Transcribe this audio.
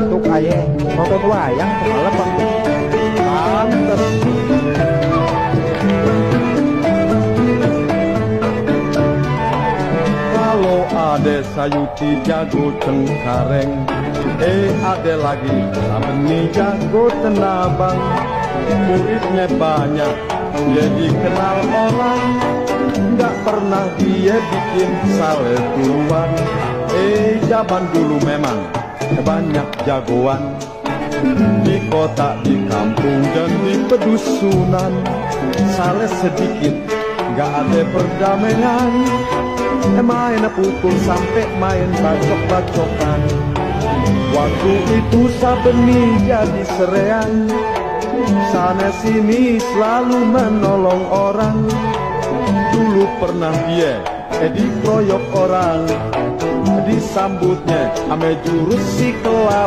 Tuk aye nonton wayang semalam bang. Pantes. Kalau ade Sayuti jago Cengkareng, ade lagi Sabeni jago Tenabang. Muridnya banyak, dia dikenal orang, nggak pernah dia bikin salah duluan. Zaman dulu memang banyak jagoan, di kota, di kampung, dan di pedusunan. Salah sedikit, nggak ada perdamaian. Main pukul sampai main bacok-bacokan. Waktu itu Sabeni jadi serean, sana sini selalu menolong orang. Dulu pernah dia dikeroyok orang, disambutnya ame jurus si kelap.